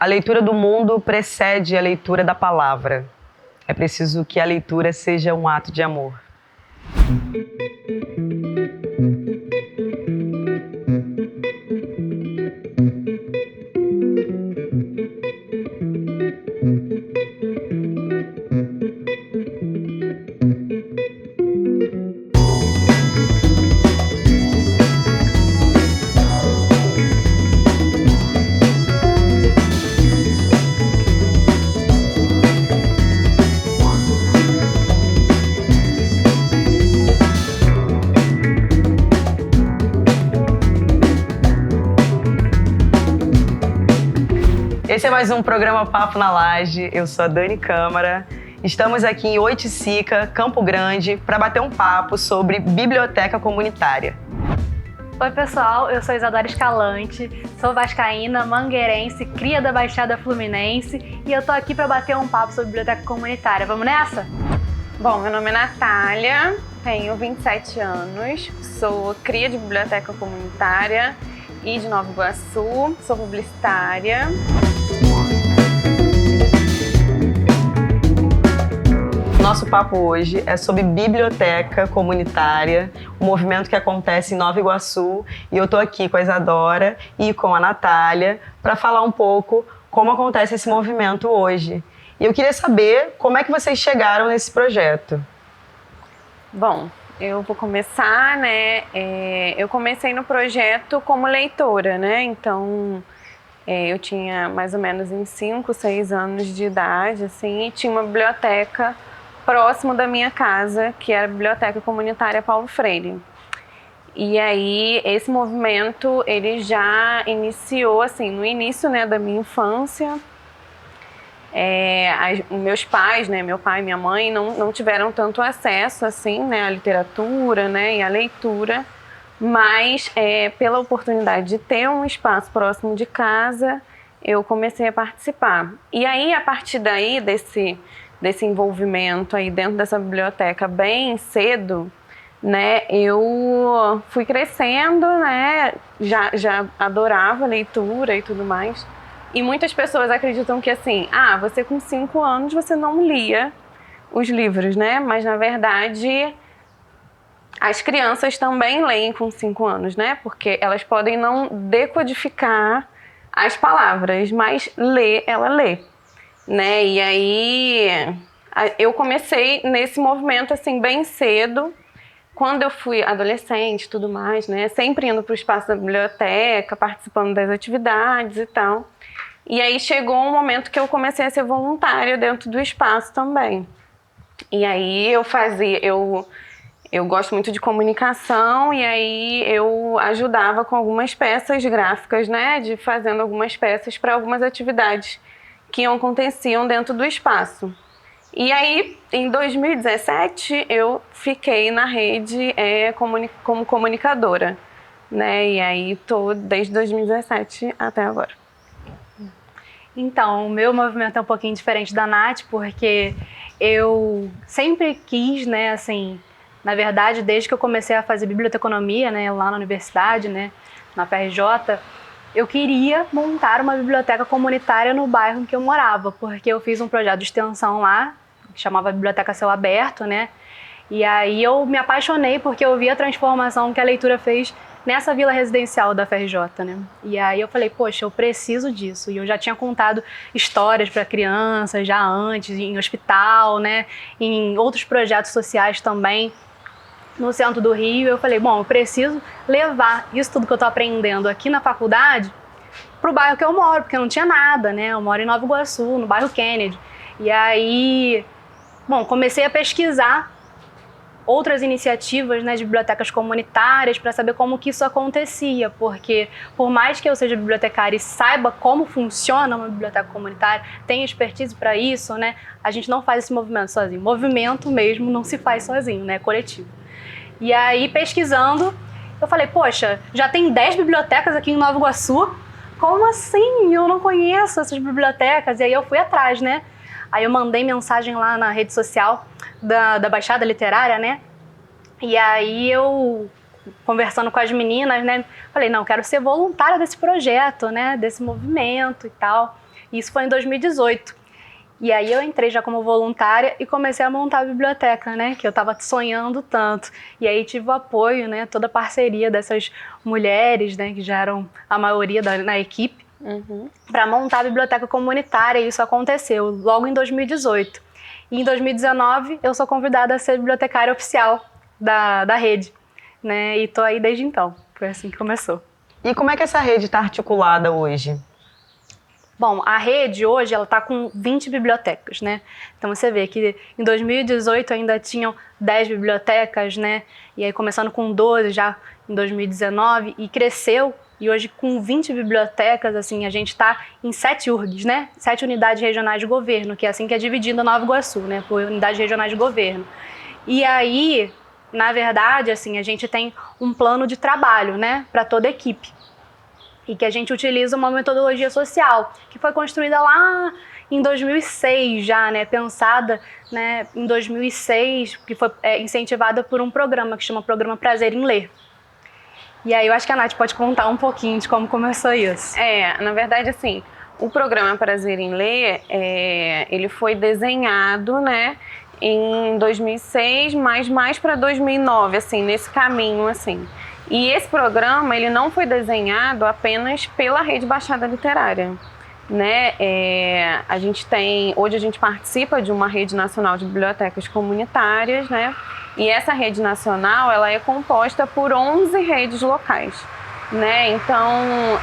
A leitura do mundo precede a leitura da palavra. É preciso que a leitura seja um ato de amor. Esse é mais um programa Papo na Laje. Eu sou a Dani Câmara. Estamos aqui em Oiticica, Campo Grande, para bater um papo sobre biblioteca comunitária. Oi pessoal, eu sou Isadora Escalante, sou vascaína, mangueirense, cria da Baixada Fluminense e eu tô aqui para bater um papo sobre biblioteca comunitária. Vamos nessa? Bom, meu nome é Natália, tenho 27 anos, sou cria de biblioteca comunitária e de Nova Iguaçu, sou publicitária. Nosso papo hoje é sobre biblioteca comunitária, um movimento que acontece em Nova Iguaçu, e eu estou aqui com a Isadora e com a Natália para falar um pouco como acontece esse movimento hoje. E eu queria saber como é que vocês chegaram nesse projeto. Bom, eu vou começar, né? Eu comecei no projeto como leitora, né? Então, eu tinha mais ou menos em 5, 6 anos de idade, assim, e tinha uma biblioteca próximo da minha casa, que era a Biblioteca Comunitária Paulo Freire. E aí, esse movimento, ele já iniciou, assim, no início, né, da minha infância. Meus pais, né, meu pai e minha mãe, não tiveram tanto acesso, assim, né, à literatura, né, e à leitura, mas pela oportunidade de ter um espaço próximo de casa, eu comecei a participar. E aí, a partir daí, desse envolvimento aí dentro dessa biblioteca bem cedo, né, eu fui crescendo, né, já adorava leitura e tudo mais. E muitas pessoas acreditam que assim, você com 5 anos você não lia os livros, né? Mas na verdade as crianças também leem com 5 anos, né? Porque elas podem não decodificar as palavras, mas ler, ela lê, né? E aí eu comecei nesse movimento assim bem cedo, quando eu fui adolescente e tudo mais, né? Sempre indo para o espaço da biblioteca, participando das atividades e tal. E aí chegou um momento que eu comecei a ser voluntária dentro do espaço também. E aí eu gosto muito de comunicação, e aí eu ajudava com algumas peças gráficas, né? Fazendo algumas peças para algumas atividades que aconteciam dentro do espaço. E aí, em 2017, eu fiquei na rede como comunicadora, né? E aí estou desde 2017 até agora. Então, o meu movimento é um pouquinho diferente da Nath, porque eu sempre quis, né, assim, na verdade, desde que eu comecei a fazer biblioteconomia, né, lá na universidade, né, na FRJ, eu queria montar uma biblioteca comunitária no bairro em que eu morava, porque eu fiz um projeto de extensão lá, que chamava Biblioteca Céu Aberto, né, e aí eu me apaixonei porque eu vi a transformação que a leitura fez nessa vila residencial da FRJ, né? E aí eu falei, poxa, eu preciso disso. E eu já tinha contado histórias para crianças já antes, em hospital, né? Em outros projetos sociais também, no centro do Rio. Eu falei, bom, eu preciso levar isso tudo que eu tô aprendendo aqui na faculdade pro bairro que eu moro, porque não tinha nada, né? Eu moro em Nova Iguaçu, no bairro Kennedy. E aí, bom, comecei a pesquisar outras iniciativas, né, de bibliotecas comunitárias para saber como que isso acontecia, porque por mais que eu seja bibliotecária e saiba como funciona uma biblioteca comunitária, tenha expertise para isso, né, a gente não faz esse movimento sozinho. Movimento mesmo não se faz sozinho, né, é coletivo. E aí, pesquisando, eu falei, poxa, já tem 10 bibliotecas aqui em Nova Iguaçu? Como assim? Eu não conheço essas bibliotecas. E aí eu fui atrás, né? Aí eu mandei mensagem lá na rede social da Baixada Literária, né? E aí eu, conversando com as meninas, né? Falei, não, quero ser voluntária desse projeto, né? Desse movimento e tal. Isso foi em 2018. E aí eu entrei já como voluntária e comecei a montar a biblioteca, né? Que eu estava sonhando tanto. E aí tive o apoio, né? Toda a parceria dessas mulheres, né? Que já eram a maioria na equipe, para montar a biblioteca comunitária. E isso aconteceu logo em 2018. E em 2019 eu sou convidada a ser bibliotecária oficial da rede, né? E tô aí desde então. Foi assim que começou. E como é que essa rede está articulada hoje? Bom, a rede hoje ela está com 20 bibliotecas, né? Então você vê que em 2018 ainda tinham 10 bibliotecas, né? E aí começando com 12 já em 2019 e cresceu. E hoje com 20 bibliotecas, assim, a gente está em 7 URGs, né? 7 unidades regionais de governo, que é assim que é dividida Nova Iguaçu, né? Por unidades regionais de governo. E aí, na verdade, assim, a gente tem um plano de trabalho, né? Para toda a equipe. E que a gente utiliza uma metodologia social, que foi construída lá em 2006 já, né, pensada, né, em 2006, que foi incentivada por um programa que chama Programa Prazer em Ler. E aí eu acho que a Nath pode contar um pouquinho de como começou isso. Na verdade, assim, o Programa Prazer em Ler, ele foi desenhado, né, em 2006, mas mais para 2009, assim, nesse caminho, assim. E esse programa, ele não foi desenhado apenas pela Rede Baixada Literária, né? Hoje a gente participa de uma rede nacional de bibliotecas comunitárias, né? E essa rede nacional, ela é composta por 11 redes locais, né? Então,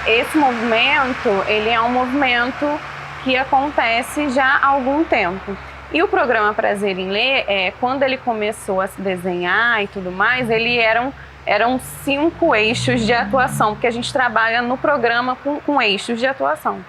esse movimento, ele é um movimento que acontece já há algum tempo. E o Programa Prazer em Ler, quando ele começou a se desenhar e tudo mais, eram 5 eixos de atuação, porque a gente trabalha no programa com eixos de atuação.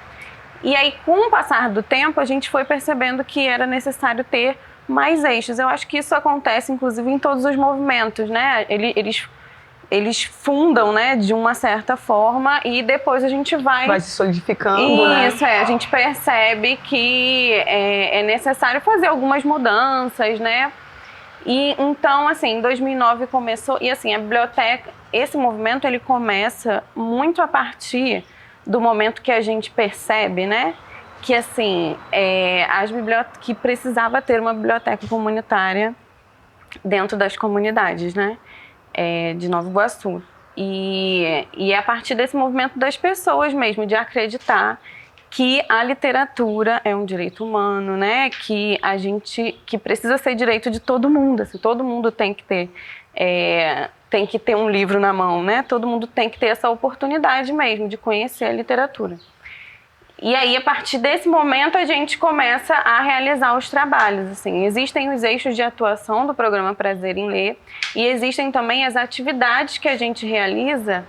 E aí, com o passar do tempo, a gente foi percebendo que era necessário ter mais eixos. Eu acho que isso acontece, inclusive, em todos os movimentos, né? Eles fundam, né, de uma certa forma e depois a gente vai se solidificando, né? Isso, a gente percebe que é necessário fazer algumas mudanças, né? E então, assim, em 2009 começou, e assim, a biblioteca, esse movimento, ele começa muito a partir do momento que a gente percebe, né, que assim, que precisava ter uma biblioteca comunitária dentro das comunidades, né, de Nova Iguaçu. E é a partir desse movimento das pessoas mesmo, de acreditar que a literatura é um direito humano, né? Que precisa ser direito de todo mundo. Assim, todo mundo tem que ter um livro na mão, né? Todo mundo tem que ter essa oportunidade mesmo de conhecer a literatura. E aí, a partir desse momento, a gente começa a realizar os trabalhos. Assim, existem os eixos de atuação do Programa Prazer em Ler e existem também as atividades que a gente realiza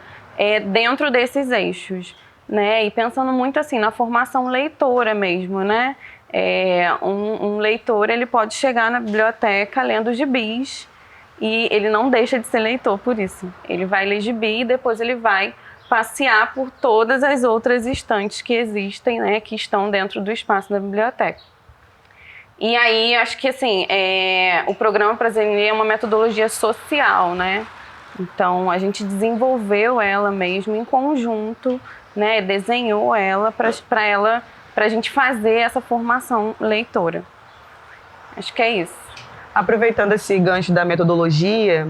dentro desses eixos. Né? E pensando muito assim na formação leitora mesmo, né? Um leitor, ele pode chegar na biblioteca lendo gibis e ele não deixa de ser leitor por isso. Ele vai ler gibi e depois ele vai passear por todas as outras estantes que existem, né? Que estão dentro do espaço da biblioteca. E aí, acho que assim, o Programa Prazer em Ler é uma metodologia social, né? Então, a gente desenvolveu ela mesmo em conjunto, né, desenhou ela para a gente fazer essa formação leitora. Acho que é isso. Aproveitando esse gancho da metodologia,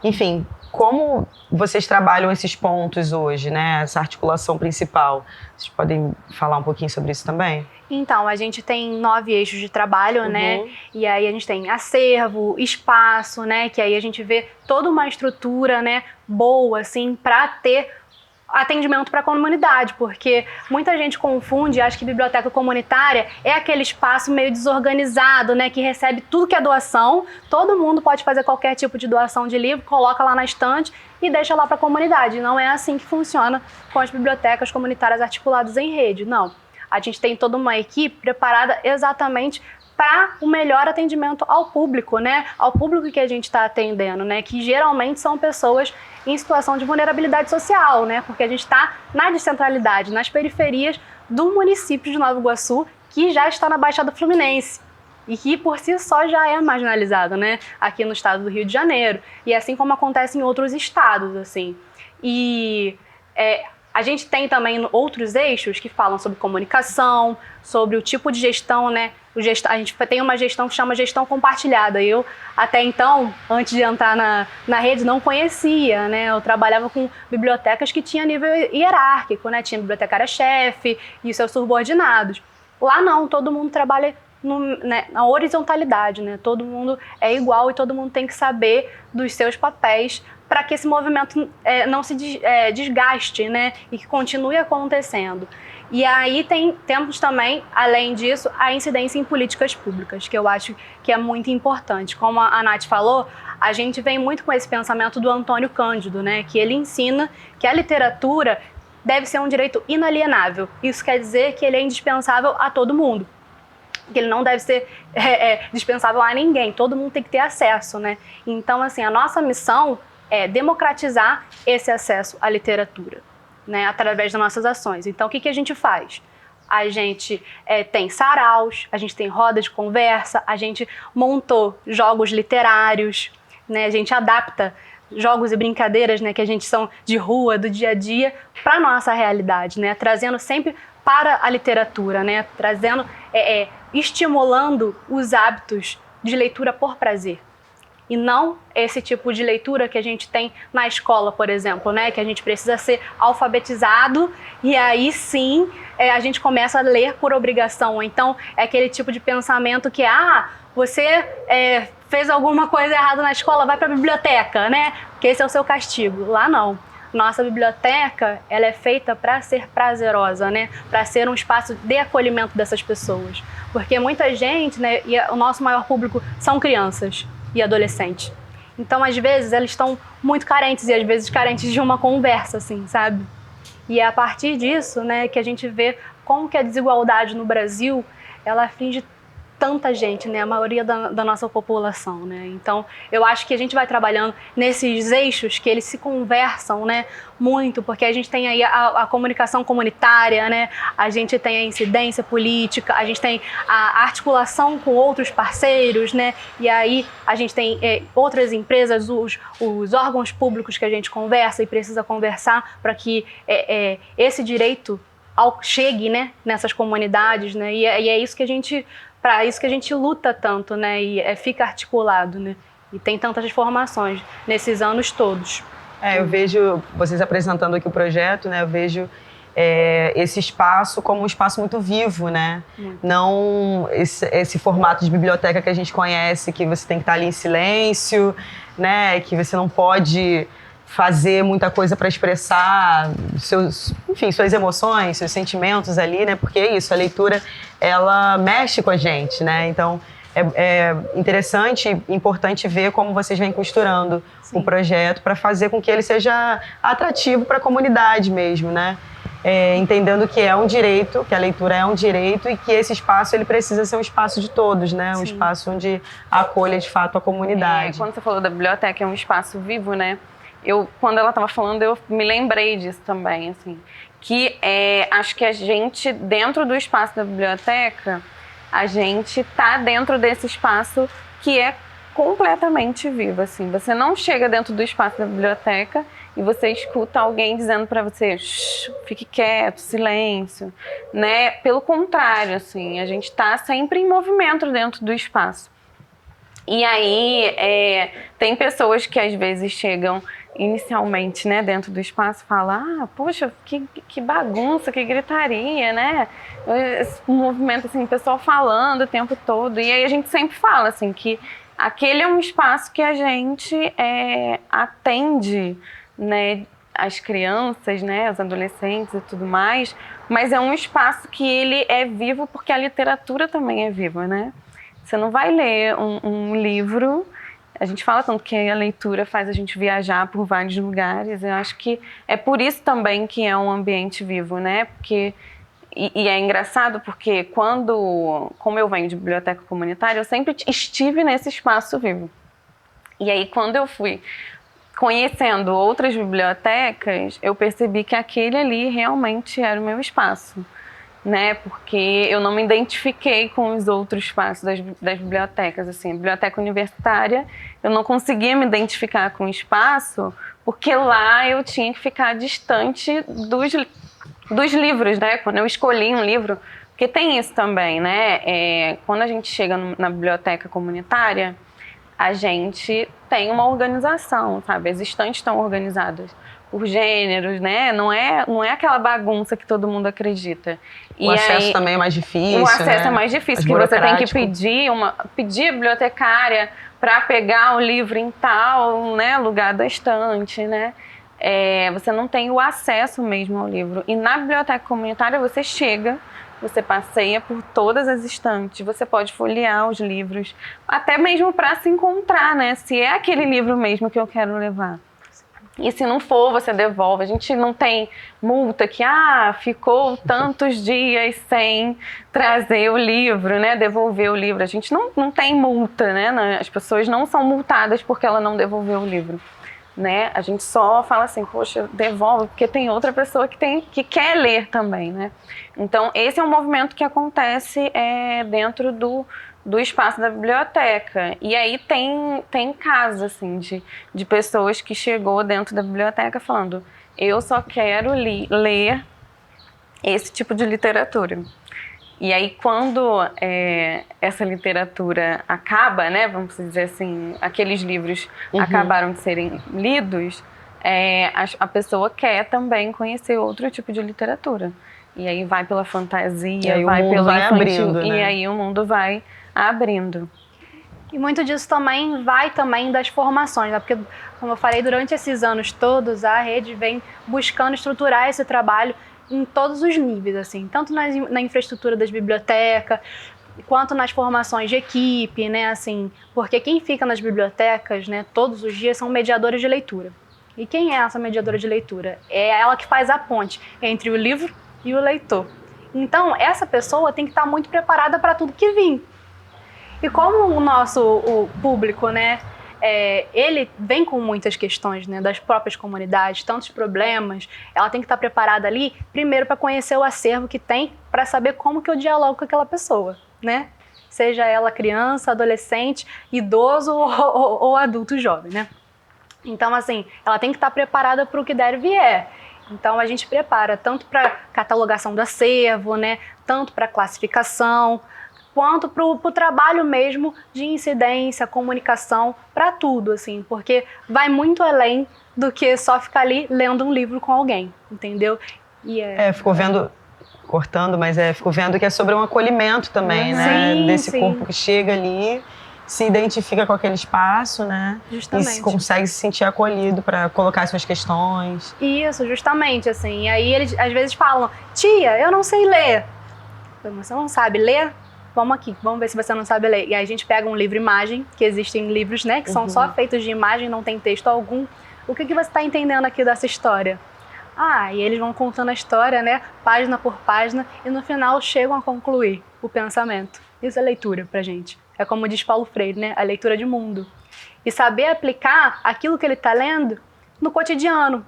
enfim, como vocês trabalham esses pontos hoje, né? Essa articulação principal? Vocês podem falar um pouquinho sobre isso também? Então, a gente tem 9 eixos de trabalho, né? E aí a gente tem acervo, espaço, né? Que aí a gente vê toda uma estrutura, né, boa, assim, para ter atendimento para a comunidade, porque muita gente confunde e acha que biblioteca comunitária é aquele espaço meio desorganizado, né, que recebe tudo que é doação, todo mundo pode fazer qualquer tipo de doação de livro, coloca lá na estante e deixa lá para a comunidade. Não é assim que funciona com as bibliotecas comunitárias articuladas em rede, não. A gente tem toda uma equipe preparada exatamente para o melhor atendimento ao público, né? Ao público que a gente está atendendo, né? Que geralmente são pessoas em situação de vulnerabilidade social, né? Porque a gente está na descentralidade, nas periferias do município de Nova Iguaçu, que já está na Baixada Fluminense e que por si só já é marginalizado, né? Aqui no estado do Rio de Janeiro, e assim como acontece em outros estados, assim. E A gente tem também outros eixos que falam sobre comunicação, sobre o tipo de gestão, né? A gente tem uma gestão que chama gestão compartilhada. Eu, até então, antes de entrar na rede, não conhecia, né? Eu trabalhava com bibliotecas que tinham nível hierárquico, né? Tinha bibliotecária-chefe e seus subordinados. Lá não, todo mundo trabalha na horizontalidade, né? Todo mundo é igual e todo mundo tem que saber dos seus papéis para que esse movimento não se desgaste, né? E que continue acontecendo. E aí temos também, além disso, a incidência em políticas públicas, que eu acho que é muito importante. Como a Nath falou, a gente vem muito com esse pensamento do Antônio Cândido, né? Que ele ensina que a literatura deve ser um direito inalienável. Isso quer dizer que ele é indispensável a todo mundo. Que ele não deve ser dispensável a ninguém. Todo mundo tem que ter acesso, né? Então, assim, a nossa missão é democratizar esse acesso à literatura, né, através das nossas ações. Então, o que a gente faz? A gente tem saraus, a gente tem roda de conversa, a gente montou jogos literários, né, a gente adapta jogos e brincadeiras, né, que a gente são de rua, do dia a dia, para a nossa realidade, né, trazendo sempre para a literatura, né, trazendo, estimulando os hábitos de leitura por prazer. E não esse tipo de leitura que a gente tem na escola, por exemplo, né? Que a gente precisa ser alfabetizado e aí sim a gente começa a ler por obrigação. Então é aquele tipo de pensamento que, você fez alguma coisa errada na escola, vai para a biblioteca, né? Porque esse é o seu castigo. Lá não. Nossa biblioteca, ela é feita para ser prazerosa, né? Para ser um espaço de acolhimento dessas pessoas. Porque muita gente, né? E o nosso maior público são crianças e adolescentes. Então, às vezes, eles estão muito carentes e às vezes carentes de uma conversa, assim, sabe? E é a partir disso, né, que a gente vê como que a desigualdade no Brasil, ela aflige tanta gente, né, a maioria da nossa população, né? Então, eu acho que a gente vai trabalhando nesses eixos que eles se conversam, né, muito, porque a gente tem aí a comunicação comunitária, né? A gente tem a incidência política, a gente tem a articulação com outros parceiros, né? E aí a gente tem outras empresas, os órgãos públicos que a gente conversa e precisa conversar para que esse direito chegue, né, nessas comunidades, né? E é isso que a gente... Para isso que a gente luta tanto, né? E fica articulado, né? E tem tantas formações nesses anos todos. Eu vejo vocês apresentando aqui o projeto, né? Eu vejo esse espaço como um espaço muito vivo, né? Não esse formato de biblioteca que a gente conhece, que você tem que estar ali em silêncio, né? Que você não pode fazer muita coisa para expressar suas emoções, seus sentimentos ali, né? Porque é isso, a leitura, ela mexe com a gente, né? Então, é interessante e importante ver como vocês vêm costurando o projeto para fazer com que ele seja atrativo para a comunidade mesmo, né? Entendendo que é um direito, que a leitura é um direito e que esse espaço ele precisa ser um espaço de todos, né? Um espaço onde acolha de fato a comunidade. Quando você falou da biblioteca, é um espaço vivo, né? Quando ela estava falando, eu me lembrei disso também, assim, que acho que a gente, dentro do espaço da biblioteca, a gente está dentro desse espaço que é completamente vivo, assim. Você não chega dentro do espaço da biblioteca e você escuta alguém dizendo para você, fique quieto, silêncio, né? Pelo contrário, assim, a gente está sempre em movimento dentro do espaço. E aí, tem pessoas que às vezes chegam inicialmente, né, dentro do espaço, falam, poxa, que bagunça, que gritaria, né? Esse movimento, assim, o pessoal falando o tempo todo. E aí a gente sempre fala, assim, que aquele é um espaço que a gente atende, né, as crianças, né, os adolescentes e tudo mais, mas é um espaço que ele é vivo porque a literatura também é viva, né? Você não vai ler um livro, a gente fala tanto que a leitura faz a gente viajar por vários lugares, eu acho que é por isso também que é um ambiente vivo, né? Porque, e é engraçado porque como eu venho de biblioteca comunitária, eu sempre estive nesse espaço vivo. E aí quando eu fui conhecendo outras bibliotecas, eu percebi que aquele ali realmente era o meu espaço. né? Porque eu não me identifiquei com os outros espaços das bibliotecas, assim, a biblioteca universitária, eu não conseguia me identificar com o espaço, porque lá eu tinha que ficar distante dos livros, né? Quando eu escolhi um livro, porque tem isso também, né? Quando a gente chega na biblioteca comunitária, a gente tem uma organização, sabe? As estantes estão organizadas por gêneros, né? Não é aquela bagunça que todo mundo acredita. O acesso também é mais difícil, O acesso né? é mais difícil, Mais que você tem que burocrático. pedir a bibliotecária para pegar o livro em tal, né, lugar da estante, né? Você não tem o acesso mesmo ao livro. E na biblioteca comunitária você chega, você passeia por todas as estantes, você pode folhear os livros, até mesmo para se encontrar, né? Se é aquele livro mesmo que eu quero levar. E se não for, você devolve. A gente não tem multa que, ficou tantos dias sem trazer o livro, né? Devolver o livro. A gente não tem multa, né? As pessoas não são multadas porque ela não devolveu o livro, né? A gente só fala assim, poxa, devolve, porque tem outra pessoa que quer ler também, né? Então, esse é um movimento que acontece dentro do espaço da biblioteca. E aí tem casos, assim, de pessoas que chegou dentro da biblioteca falando, eu só quero ler esse tipo de literatura. E aí, quando essa literatura acaba, né, vamos dizer assim, aqueles livros acabaram de serem lidos, a pessoa quer também conhecer outro tipo de literatura. E aí vai pela fantasia, vai pelo infantil, abrindo, né? E aí o mundo vai abrindo. E muito disso também vai das formações, né? Porque, como eu falei, durante esses anos todos, a rede vem buscando estruturar esse trabalho em todos os níveis, assim, tanto na infraestrutura das bibliotecas, quanto nas formações de equipe, né, assim, porque quem fica nas bibliotecas, né, todos os dias são mediadores de leitura. E quem é essa mediadora de leitura? É ela que faz a ponte entre o livro e o leitor. Então, essa pessoa tem que estar muito preparada para tudo que vir. E como o público, né, ele vem com muitas questões, né, das próprias comunidades, tantos problemas, ela tem que estar preparada ali, primeiro para conhecer o acervo que tem, para saber como que eu dialogo com aquela pessoa, né? Seja ela criança, adolescente, idoso ou adulto jovem, né? Então, assim, ela tem que estar preparada para o que der e vier. Então, a gente prepara tanto para catalogação do acervo, né, tanto para classificação, quanto para o trabalho mesmo de incidência, comunicação, para tudo, assim, porque vai muito além do que só ficar ali lendo um livro com alguém, entendeu? E ficou vendo, cortando, mas fico vendo que é sobre um acolhimento também, né? Sim, desse sim. corpo que chega ali, se identifica com aquele espaço, né? Justamente. E consegue se sentir acolhido para colocar suas questões. Isso, justamente, assim. E aí eles às vezes falam, tia, eu não sei ler. Você não sabe ler? Vamos aqui, vamos ver se você não sabe ler. E aí a gente pega um livro-imagem, que existem livros, né, que são só feitos de imagem, não tem texto algum. O que você está entendendo aqui dessa história? E eles vão contando a história, né, página por página, e no final chegam a concluir o pensamento. Isso é leitura pra gente. É como diz Paulo Freire, né, a leitura de mundo. E saber aplicar aquilo que ele está lendo no cotidiano,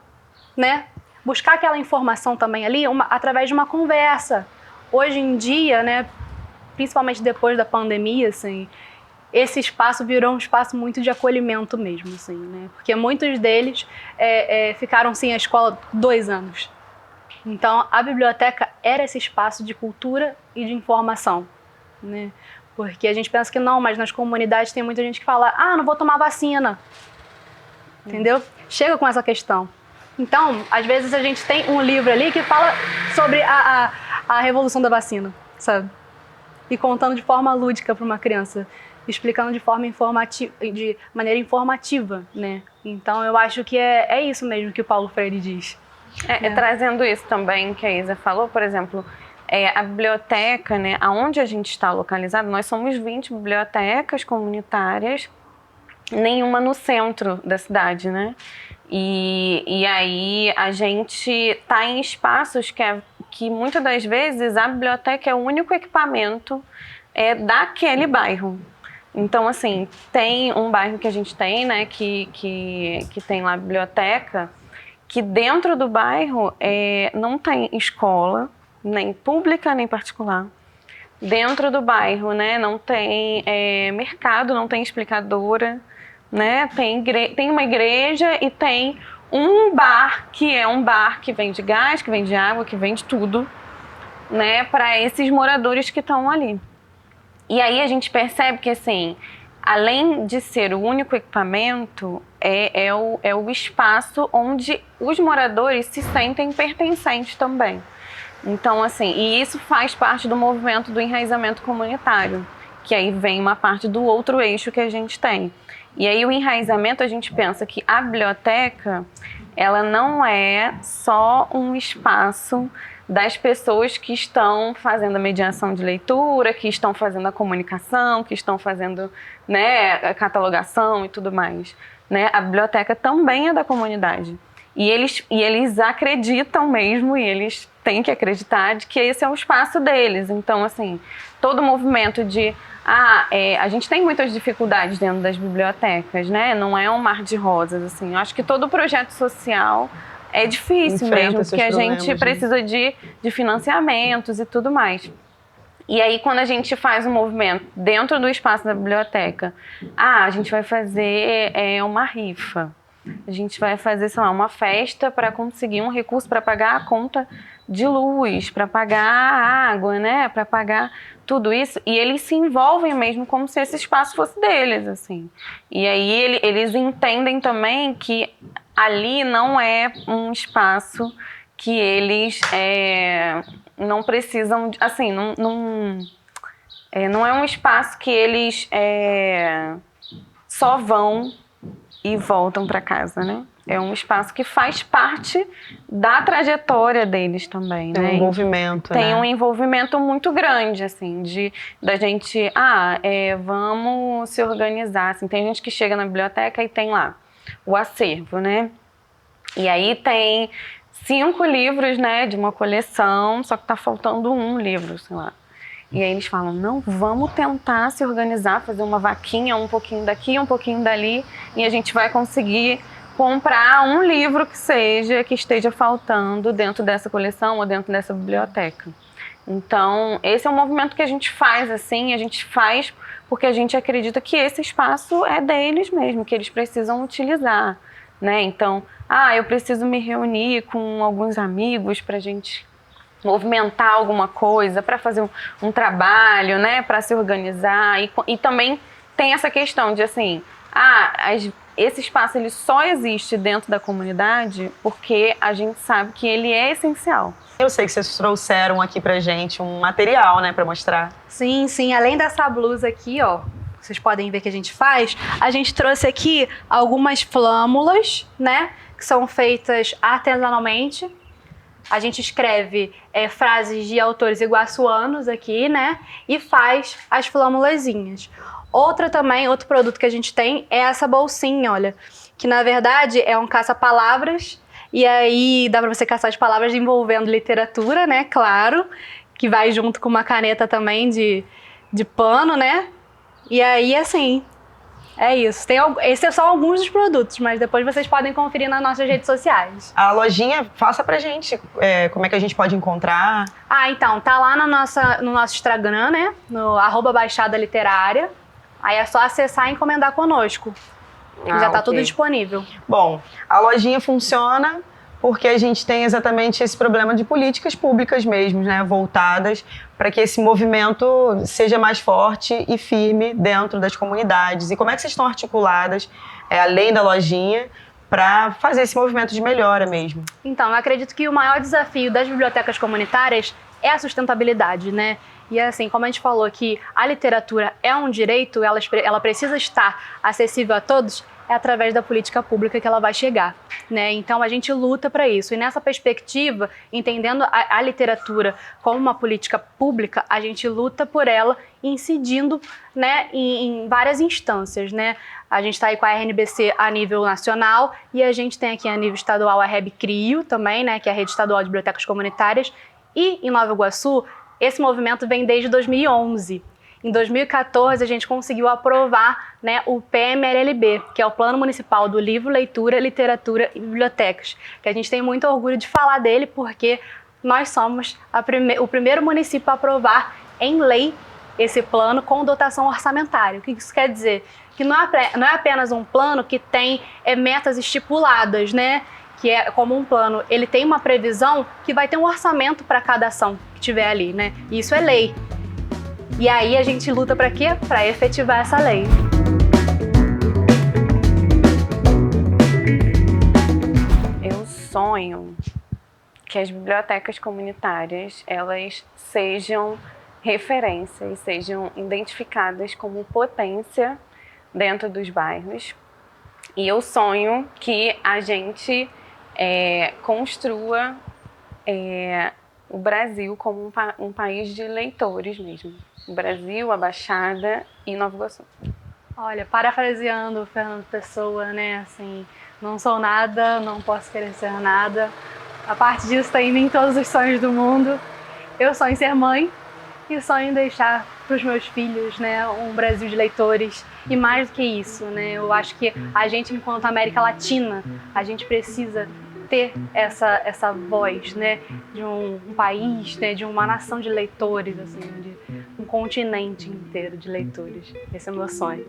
né? Buscar aquela informação também ali através de uma conversa. Hoje em dia, né, principalmente depois da pandemia, assim, esse espaço virou um espaço muito de acolhimento mesmo, assim, né? Porque muitos deles ficaram sem a escola 2 anos. Então, a biblioteca era esse espaço de cultura e de informação, né? Porque a gente pensa que não, mas nas comunidades tem muita gente que fala, não vou tomar vacina, entendeu? Chega com essa questão. Então, às vezes a gente tem um livro ali que fala sobre a revolução da vacina, sabe? E contando de forma lúdica para uma criança, explicando de forma de maneira informativa, né? Então eu acho que é isso mesmo que o Paulo Freire diz. Trazendo isso também que a Isa falou, por exemplo, a biblioteca, né, aonde a gente está localizado, nós somos 20 bibliotecas comunitárias, nenhuma no centro da cidade, né? E aí a gente está em espaços que muitas das vezes a biblioteca é o único equipamento daquele bairro. Então, assim, tem um bairro que a gente tem, né, que tem lá a biblioteca, que dentro do bairro não tem escola, nem pública nem particular. Dentro do bairro, né, não tem mercado, não tem explicadora, né, tem uma igreja e tem um bar, que é um bar que vende gás, que vende água, que vende tudo, né, para esses moradores que estão ali. E aí a gente percebe que, assim, além de ser o único equipamento, é o espaço onde os moradores se sentem pertencentes também. Então, assim, e isso faz parte do movimento do enraizamento comunitário, que aí vem uma parte do outro eixo que a gente tem. E aí o enraizamento, a gente pensa que a biblioteca, ela não é só um espaço das pessoas que estão fazendo a mediação de leitura, que estão fazendo a comunicação, que estão fazendo, né, a catalogação e tudo mais, né? A biblioteca também é da comunidade. E eles acreditam mesmo, e eles têm que acreditar de que esse é o espaço deles. Então, assim, todo o movimento de... a gente tem muitas dificuldades dentro das bibliotecas, né? Não é um mar de rosas, assim. Eu acho que todo projeto social é difícil mesmo, porque a gente precisa de financiamentos e tudo mais. E aí, quando a gente faz um movimento dentro do espaço da biblioteca, a gente vai fazer uma rifa. A gente vai fazer, sei lá, uma festa para conseguir um recurso para pagar a conta de luz, para pagar a água, né? Para pagar tudo isso. E eles se envolvem mesmo como se esse espaço fosse deles, assim. E aí eles entendem também que ali não é um espaço que eles não precisam, assim, não é um espaço que eles só vão e voltam para casa, né? É um espaço que faz parte da trajetória deles também, tem né? Um envolvimento, tem né? Um envolvimento muito grande, assim, da gente, vamos se organizar, assim. Tem gente que chega na biblioteca e tem lá o acervo, né? E aí tem 5 livros, né, de uma coleção, só que tá faltando um livro, sei lá. E aí eles falam, não, vamos tentar se organizar, fazer uma vaquinha, um pouquinho daqui, um pouquinho dali, e a gente vai conseguir comprar um livro que esteja faltando dentro dessa coleção ou dentro dessa biblioteca. Então, esse é um movimento que a gente faz, assim, a gente faz porque a gente acredita que esse espaço é deles mesmo, que eles precisam utilizar, né? Então, eu preciso me reunir com alguns amigos para a gente movimentar alguma coisa, para fazer um trabalho, né, para se organizar. E também tem essa questão de, assim, esse espaço ele só existe dentro da comunidade porque a gente sabe que ele é essencial. Eu sei que vocês trouxeram aqui pra gente um material, né, para mostrar. Sim, sim. Além dessa blusa aqui, ó, vocês podem ver que a gente trouxe aqui algumas flâmulas, né, que são feitas artesanalmente. A gente escreve frases de autores iguaçuanos aqui, né? E faz as flâmulazinhas. Outro produto que a gente tem é essa bolsinha, olha. Que na verdade é um caça-palavras. E aí dá pra você caçar as palavras envolvendo literatura, né? Claro. Que vai junto com uma caneta também de pano, né? E aí, assim... É isso. Esses são alguns dos produtos, mas depois vocês podem conferir nas nossas redes sociais. A lojinha, faça pra gente como é que a gente pode encontrar. Então, tá lá no nosso Instagram, né? No @Baixada Literária. Aí é só acessar e encomendar conosco. Já tá tudo disponível. Bom, a lojinha funciona porque a gente tem exatamente esse problema de políticas públicas mesmo, né, voltadas para que esse movimento seja mais forte e firme dentro das comunidades. E como é que vocês estão articuladas, além da lojinha, para fazer esse movimento de melhora mesmo? Então, eu acredito que o maior desafio das bibliotecas comunitárias é a sustentabilidade, né? E assim, como a gente falou que a literatura é um direito, ela precisa estar acessível a todos, é através da política pública que ela vai chegar, né? Então a gente luta para isso. E nessa perspectiva, entendendo a literatura como uma política pública, a gente luta por ela incidindo, né, em várias instâncias, né? A gente está aí com a RNBC a nível nacional e a gente tem aqui a nível estadual a REB-CRIO também, né, que é a Rede Estadual de Bibliotecas Comunitárias. E em Nova Iguaçu, esse movimento vem desde 2011. Em 2014, a gente conseguiu aprovar, né, o PMLLB, que é o Plano Municipal do Livro, Leitura, Literatura e Bibliotecas, que a gente tem muito orgulho de falar dele, porque nós somos o primeiro município a aprovar em lei esse plano com dotação orçamentária. O que isso quer dizer? Que não é apenas um plano que tem metas estipuladas, né? Que é como um plano, ele tem uma previsão que vai ter um orçamento para cada ação que tiver ali, né? E isso é lei. E aí a gente luta para quê? Para efetivar essa lei. Eu sonho que as bibliotecas comunitárias, elas sejam referências, sejam identificadas como potência dentro dos bairros. E eu sonho que a gente construa o Brasil como um país de leitores mesmo. O Brasil, a Baixada e Nova Iguaçu. Olha, parafraseando o Fernando Pessoa, né, assim, não sou nada, não posso querer ser nada. A parte disso está em mim todos os sonhos do mundo. Eu sonho em ser mãe e sonho em deixar para os meus filhos, né, um Brasil de leitores. E mais do que isso, né, eu acho que a gente, enquanto América Latina, a gente precisa ter essa voz, né, de um país, né, de uma nação de leitores, assim, de um continente inteiro de leitores. Esse é o meu sonho.